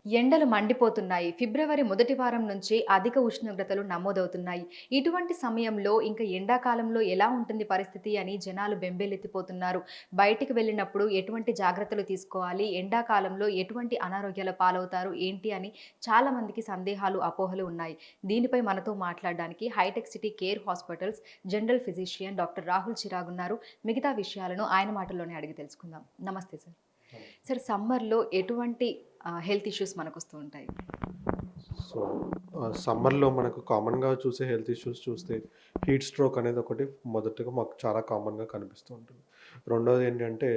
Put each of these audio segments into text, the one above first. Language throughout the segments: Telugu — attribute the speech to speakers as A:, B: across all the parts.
A: ఎండలు మండిపోతున్నాయి. ఫిబ్రవరి మొదటి వారం నుంచి అధిక ఉష్ణోగ్రతలు నమోదవుతున్నాయి. ఇటువంటి సమయంలో ఇంకా ఎండాకాలంలో ఎలా ఉంటుంది పరిస్థితి అని జనాలు బెంబేలెత్తిపోతున్నారు. బయటికి వెళ్ళినప్పుడు ఎటువంటి జాగ్రత్తలు తీసుకోవాలి? ఎండాకాలంలో ఎటువంటి అనారోగ్యాల పాలవుతారు? ఏంటి అని చాలా మందికి సందేహాలు, అపోహలు ఉన్నాయి. దీనిపై మనతో మాట్లాడడానికి హైటెక్ City Care Hospitals general physician doctor Rahul Chirag ఉన్నారు. మిగతా విషయాలను ఆయన మాటల్లోనే అడిగి తెలుసుకుందాం. నమస్తే సార్. సార్, సమ్మర్‌లో ఎటువంటి హెల్త్ ఇష్యూస్ మనకొస్తూ ఉంటాయి?
B: సో, సమ్మర్‌లో మనకు కామన్‌గా చూసే హెల్త్ ఇష్యూస్ చూస్తే హీట్ స్ట్రోక్ అనేది ఒకటి మొదటగా మాకు చాలా కామన్‌గా కనిపిస్తూ ఉంటుంది. రెండోది ఏంటంటే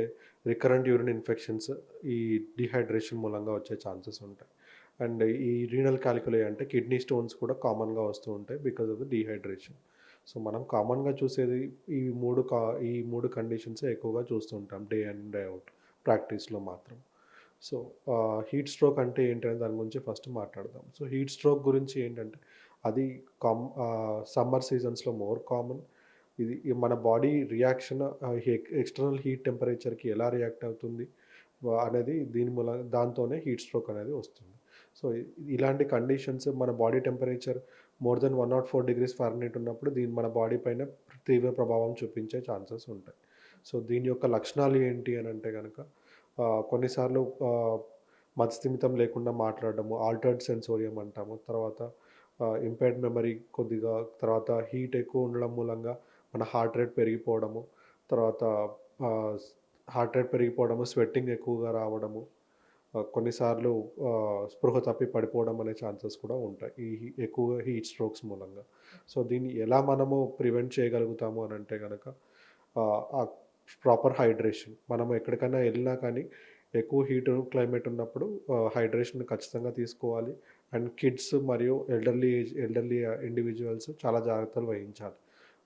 B: రికరెంట్ యూరిన్ ఇన్ఫెక్షన్స్, ఈ డీహైడ్రేషన్ మూలంగా వచ్చే ఛాన్సెస్ ఉంటాయి. అండ్ ఈ రీనల్ కాలిక్యులై అంటే కిడ్నీ స్టోన్స్ కూడా కామన్‌గా వస్తూ ఉంటాయి because of the dehydration. So, మనం కామన్‌గా చూసేది ఈ 3 కండిషన్సే ఎక్కువగా చూస్తూ ఉంటాం డే ఇన్, డే ఔట్ ప్రాక్టీస్‌లో మాత్రం. సో, హీట్ స్ట్రోక్ అంటే ఏంటనే దాని గురించి ఫస్ట్ మాట్లాడదాం. సో, హీట్ స్ట్రోక్ గురించి ఏంటంటే, అది సమ్మర్ సీజన్స్‌లో మోర్ కామన్. ఇది మన బాడీ రియాక్షన్ ఎక్స్‌టర్నల్ హీట్ టెంపరేచర్‌కి ఎలా రియాక్ట్ అవుతుంది అనేది దాంతోనే హీట్ స్ట్రోక్ అనేది వస్తుంది. సో, ఇలాంటి కండిషన్స్ మన body temperature more than 104 degrees Fahrenheit ఉన్నప్పుడు మన బాడీ పైన తీవ్ర ప్రభావం చూపించే ఛాన్సెస్ ఉంటాయి. సో, దీని యొక్క లక్షణాలు ఏంటి అనంటే గనక కొన్నిసార్లు మతిస్థిమితం లేకుండా మాట్లాడడము, ఆల్టర్డ్ సెన్సోరియం అంటాము. తర్వాత ఇంపైర్డ్ మెమరీ కొద్దిగా, తర్వాత హీట్ ఎక్కువ ఉండడం మూలంగా మన హార్ట్ రేట్ పెరిగిపోవడము, తర్వాత ఆహ్, హార్ట్ రేట్ పెరిగిపోవడము, స్వెట్టింగ్ ఎక్కువగా రావడము, కొన్నిసార్లు స్పృహ తప్పి పడిపోవడం అనే ఛాన్సెస్ కూడా ఉంటాయి. ఎక్కువగా హీట్ స్ట్రోక్స్ మూలంగా. సో, దీన్ని ఎలా మనము ప్రివెంట్ చేయగలుగుతాము అనంటే గనక ఆ ప్రాపర్ హైడ్రేషన్. మనం ఎక్కడికైనా ఎళ్ళినా కానీ ఎక్కువ క్లైమేట్ ఉన్నప్పుడు హైడ్రేషన్ ఖచ్చితంగా తీసుకోవాలి. అండ్ కిడ్స్ మరియు ఎల్డర్లీ ఇండివిడ్యువల్స్ చాలా జాగ్రత్తలు వహించాలి.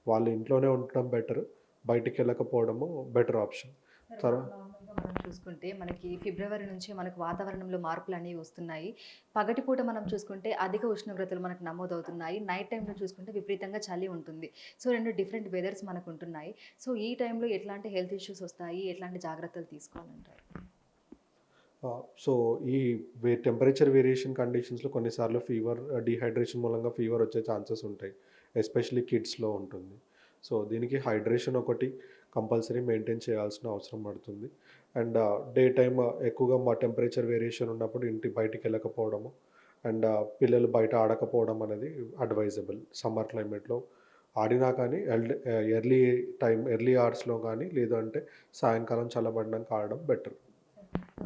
B: వాళ్ళు ఇంట్లోనే ఉండటం బెటర్. బయటికెళ్ళకపోవడము బెటర్ ఆప్షన్.
A: సార్,
B: తర్వా
A: నార్మల్‌గా మనం చూసుకుంటే మనకి ఫిబ్రవరి నుంచి మనకు వాతావరణంలో మార్పులనేవి వస్తున్నాయి. పగటిపూట మనం చూసుకుంటే అధిక ఉష్ణోగ్రతలు మనకు నమోదవుతున్నాయి. నైట్ టైమ్‌లో చూసుకుంటే విపరీతంగా చలి ఉంటుంది. సో, 2 డిఫరెంట్ వెదర్స్ మనకుంటున్నాయి. సో, ఈ టైంలో ఎట్లాంటి హెల్త్ ఇష్యూస్ వస్తాయి? ఎట్లాంటి జాగ్రత్తలు తీసుకోవాలంటారు?
B: సో, ఈ టెంపరేచర్ వేరియేషన్ కండిషన్స్‌లో కొన్నిసార్లు డీహైడ్రేషన్ మూలంగా ఫీవర్ వచ్చే ఛాన్సెస్ ఉంటాయి. ఎస్పెషల్లీ కిడ్స్‌లో ఉంటుంది. సో, దీనికి హైడ్రేషన్ ఒకటి కంపల్సరీ మెయింటైన్ చేయాల్సిన అవసరం పడుతుంది. అండ్ డే టైమ్ ఎక్కువగా టెంపరేచర్ వేరియేషన్ ఉన్నప్పుడు బయటికెళ్ళకపోవడము, అండ్ పిల్లలు బయట ఆడకపోవడం అనేది అడ్వైజబుల్. సమ్మర్ క్లైమేట్‌లో ఆడినా కానీ ఎర్లీ అవర్స్‌లో గానీ, లేదంటే సాయంకాలం చల్లబడినంక ఆడడం బెటర్.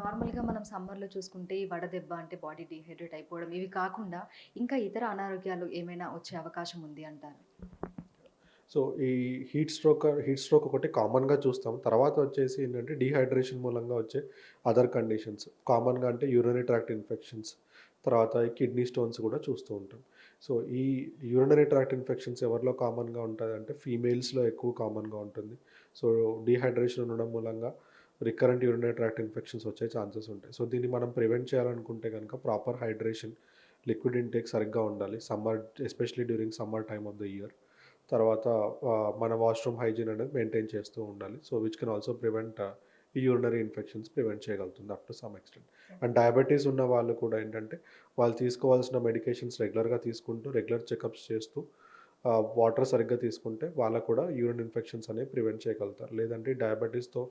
A: నార్మల్‌గా మనం సమ్మర్‌లో చూసుకుంటే ఈ వడదెబ్బ అంటే బాడీ డీహైడ్రేట్ అయిపోవడం ఇవి కాకుండా ఇంకా ఇతర అనారోగ్యాలు ఏమైనా వచ్చే అవకాశం ఉంది అంటారా?
B: సో, ఈ హీట్ స్ట్రోక్ ఒకటి కామన్‌గా చూస్తాం. తర్వాత వచ్చేసి ఏంటంటే డీహైడ్రేషన్ మూలంగా వచ్చే అదర్ కండిషన్స్. కామన్‌గా అంటే యూరినరీ ట్రాక్ట్ ఇన్ఫెక్షన్స్, తర్వాత ఈ కిడ్నీ స్టోన్స్ కూడా చూస్తూ ఉంటాం. సో, ఈ యూరినరీ ట్రాక్ట్ ఇన్ఫెక్షన్స్ ఎవరిలో కామన్‌గా ఉంటదంటే ఫీమేల్స్‌లో ఎక్కువ కామన్‌గా ఉంటుంది. సో, డీహైడ్రేషన్ ఉండడం మూలంగా రికరెంట్ యూరినరీ ట్రాక్ట్ ఇన్ఫెక్షన్స్ వచ్చే ఛాన్సెస్ ఉంటాయి. సో, దీన్ని మనం ప్రివెంట్ చేయాలనుకుంటే గనక ప్రాపర్ హైడ్రేషన్, లిక్విడ్ ఇంటేక్ సరిగ్గా ఉండాలి. Especially during summer time of the year. తర్వాత మన వాష్‌రూమ్ హైజీన్ అనేది మెయింటైన్ చేస్తూ ఉండాలి. So, which can also prevent ఈ యూరినరీ ఇన్ఫెక్షన్స్ ప్రివెంట్ చేయగలుగుతుంది up to some extent. And diabetes ఉన్న వాళ్ళు కూడా ఏంటంటే, వాళ్ళు తీసుకోవాల్సిన మెడికేషన్స్ రెగ్యులర్‌గా తీసుకుంటూ, రెగ్యులర్ చెకప్స్ చేస్తూ, వాటర్ సరిగ్గా తీసుకుంటే వాళ్ళకు కూడా యూరిన్ ఇన్ఫెక్షన్స్ అనేవి ప్రివెంట్ చేయగలుగుతారు. లేదంటే డయాబెటీస్‌తో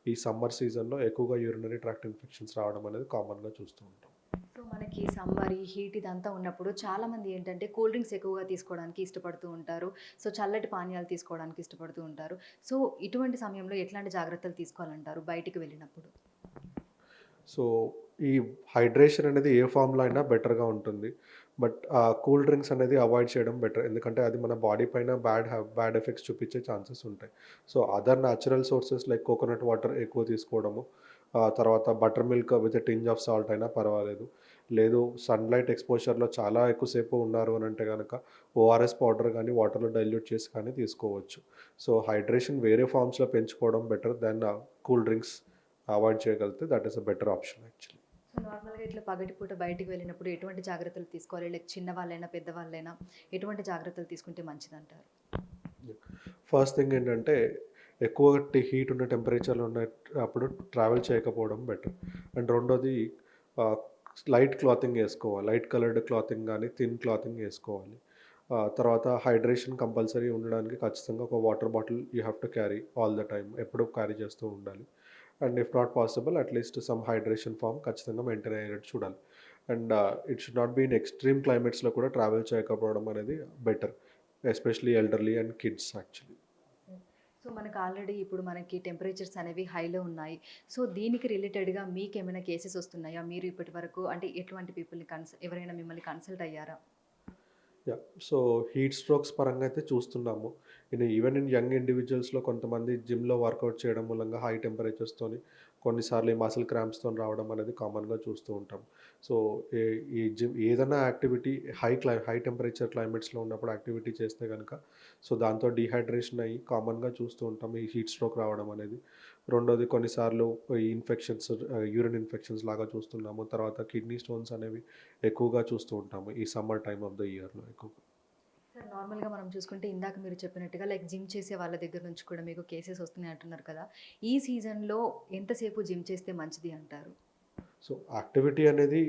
B: ఈ సమ్మర్ సీజన్‌లో ఎక్కువగా యూరినరీ ట్రాక్ట్ ఇన్ఫెక్షన్స్ రావడం అనేది కామన్‌గా చూస్తూ ఉంటాం.
A: సో, మనకి సమ్మర్, ఈ హీట్ ఇదంతా ఉన్నప్పుడు చాలామంది ఏంటంటే కూల్ డ్రింక్స్ ఎక్కువగా తీసుకోవడానికి ఇష్టపడుతూ ఉంటారు. సో, చల్లటి పానీయాలు తీసుకోవడానికి ఇష్టపడుతూ ఉంటారు. సో, ఇటువంటి సమయంలో ఎట్లాంటి జాగ్రత్తలు తీసుకోవాలంటారు బయటికి వెళ్ళినప్పుడు?
B: సో, ఈ హైడ్రేషన్ అనేది ఏ ఫార్మ్‌లో అయినా బెటర్‌గా ఉంటుంది. బట్ కూల్ డ్రింక్స్ అనేది అవాయిడ్ చేయడం బెటర్. ఎందుకంటే అది మన బాడీ పైన బ్యాడ్ ఎఫెక్ట్స్ చూపించే ఛాన్సెస్ ఉంటాయి. So, other natural sources like coconut water ఎక్కువ తీసుకోవడము, తర్వాత butter milk with a tinge of salt అయినా పర్వాలేదు. లేదు, సన్‌లైట్ ఎక్స్‌పోజర్‌లో చాలా ఎక్కువ సేపు ఉన్నారు అనంటే గనక ఓఆర్ఎస్ పౌడర్ గానీ, వాటర్‌లో డైల్యూట్ చేసి కానీ తీసుకోవచ్చు. సో, హైడ్రేషన్ వేరే ఫార్మ్స్‌లో పెంచుకోవడం better than cool drinks avoid చేయగలిగితే that is a better option actually.
A: So, నార్మల్‌గా ఇట్లా పగటిపూట బయటికి వెళ్ళినప్పుడు ఎటువంటి జాగ్రత్తలు తీసుకోవాలి? లైక్ చిన్నవాళ్ళైనా, పెద్దవాళ్ళైనా ఎటువంటి జాగ్రత్తలు తీసుకుంటే మంచిదంటారు?
B: ఫస్ట్ థింగ్ ఏంటంటే, ఎక్కువ హీట్ ఉన్న టెంపరేచర్‌లో అప్పుడు ట్రావెల్ చేయకపోవడం బెటర్. అండ్ రెండోది, ఆహ్, లైట్ క్లాతింగ్ ఏసుకోవాలి. లైట్ కలర్డ్ క్లాతింగ్ గానీ, థిన్ క్లాతింగ్ ఏసుకోవాలి. తర్వాత హైడ్రేషన్ కంపల్సరీ ఉండడానికి ఖచ్చితంగా ఒక water bottle you have to carry all the time. ఎప్పుడూ క్యారీ చేస్తూ ఉండాలి. And if not possible at least some hydration form ఖచ్చితంగా మెయింటైన్ అయ్యేటట్టు చూడాలి. And it should not be in extreme క్లైమేట్స్‌లో కూడా ట్రావెల్ చేయకపోవడం అనేది better. Especially elderly and kids actually.
A: So మనకు ఆల్రెడీ ఇప్పుడు మనకి టెంపరేచర్స్ అనేవి హైలో ఉన్నాయి. సో దీనికి రిలేటెడ్‌గా మీకేమైనా కేసెస్ వస్తున్నాయా? మీరు ఇప్పటి వరకు అంటే ఎటువంటి పీపుల్‌ని ఎవరైనా మిమ్మల్ని కన్సల్ట్ అయ్యారా?
B: యాహ్! సో, హీట్ స్ట్రోక్స్ పరంగా అయితే చూస్తున్నాము. ఈవెన్ ఇన్ యంగ్ ఇండివిడ్యువల్స్‌లో కొంతమంది జిమ్‌లో వర్కౌట్ చేయడం మూలంగా హై టెంపరేచర్స్‌తోని కొన్నిసార్లు ఈ మసిల్ క్రాంప్స్‌తోని రావడం అనేది కామన్‌గా చూస్తూ ఉంటాం. సో, ఈ ఈ ఏదైనా యాక్టివిటీ హై టెంపరేచర్ క్లైమేట్స్‌లో ఉన్నప్పుడు యాక్టివిటీ చేస్తే గనక సో, దాంతో డీహైడ్రేషన్ అయ్యి కామన్‌గా చూస్తూ ఉంటాం ఈ హీట్ స్ట్రోక్ రావడం అనేది. రెండోది కొన్నిసార్లు ఈ ఇన్ఫెక్షన్స్ యూరిన్ ఇన్ఫెక్షన్స్ లాగా చూస్తున్నాము. తర్వాత కిడ్నీ స్టోన్స్ అనేవి ఎక్కువగా చూస్తూ ఉంటాము ఈ సమ్మర్ టైమ్ ఆఫ్ ద ఇయర్‌లో ఎక్కువగా.
A: సార్ నార్మల్‌గా మనం చూసుకుంటే ఇందాక మీరు చెప్పినట్టుగా లైక్ జిమ్ చేసే వాళ్ళ దగ్గర నుంచి కూడా మీకు కేసెస్ వస్తున్నాయి అంటున్నారు కదా! ఈ సీజన్‌లో ఎంతసేపు జిమ్ చేస్తే మంచిది అంటారు?
B: సో, యాక్టివిటీ అనేది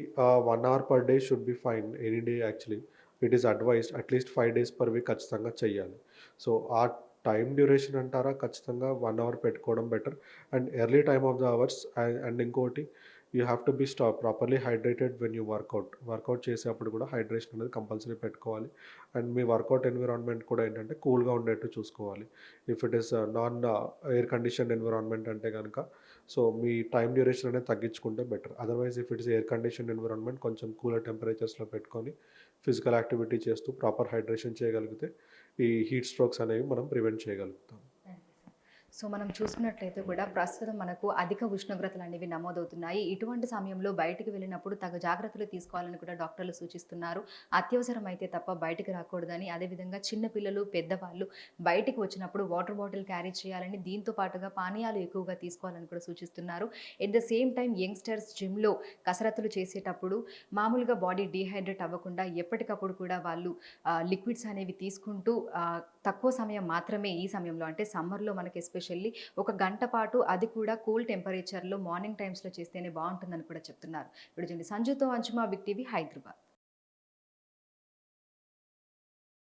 B: 1 hour per day should be fine. Any day actually. It is advised at least 5 days per week ఖచ్చితంగా చెయ్యాలి. సో, ఆ టైమ్ డ్యూరేషన్ అంటారా ఖచ్చితంగా 1 అవర్ పెట్టుకోవడం better. And early time of the hours and ఇంకోటి you have to be properly hydrated when you work out. Workout చేసేప్పుడు కూడా హైడ్రేషన్ అనేది కంపల్సరీ పెట్టుకోవాలి. అండ్ మీ వర్కౌట్ ఎన్విరాన్మెంట్ కూడా ఏంటంటే కూల్‌గా ఉండేట్టు చూసుకోవాలి. If it is air conditioned environment అంటే గనక సో, మీ టైమ్ డ్యూరేషన్ అనేది తగ్గించుకుంటే better. Otherwise if it is air conditioned environment కొంచెం కూలర్ టెంపరేచర్స్‌లో పెట్టుకొని ఫిజికల్ యాక్టివిటీ చేస్తూ ప్రాపర్ హైడ్రేషన్ చేయగలిగితే ఈ హీట్ స్ట్రోక్స్ అనేవి మనం ప్రివెంట్ చేయగలుగుతాం.
A: సో మనం చూసుకున్నట్లయితే కూడా ప్రస్తుతం మనకు అధిక ఉష్ణోగ్రతలు అనేవి నమోదవుతున్నాయి. ఇటువంటి సమయంలో బయటికి వెళ్ళినప్పుడు తగు జాగ్రత్తలు తీసుకోవాలని కూడా డాక్టర్లు సూచిస్తున్నారు. అత్యవసరమైతే తప్ప బయటికి రాకూడదని, అదేవిధంగా చిన్న పిల్లలు, పెద్దవాళ్ళు బయటికి వచ్చినప్పుడు వాటర్ బాటిల్ క్యారీ చేయాలని, దీంతో పాటుగా పానీయాలు ఎక్కువగా తీసుకోవాలని కూడా సూచిస్తున్నారు. At the same time youngsters జిమ్‌లో కసరత్తులు చేసేటప్పుడు మామూలుగా బాడీ డీహైడ్రేట్ అవ్వకుండా ఎప్పటికప్పుడు కూడా వాళ్ళు లిక్విడ్స్ అనేవి తీసుకుంటూ తక్కువ సమయం మాత్రమే ఈ సమయంలో అంటే సమ్మర్‌లో మనకి ఎస్పెషల్లీ ఒక గంట పాటు అది కూడా కూల్ టెంపరేచర్‌లో మార్నింగ్ టైమ్స్‌లో చేస్తేనే బావుంటుందని కూడా చెప్తున్నారు. విడుదల సంజుతో అంచుమా బిగ్ టీవీ హైదరాబాద్.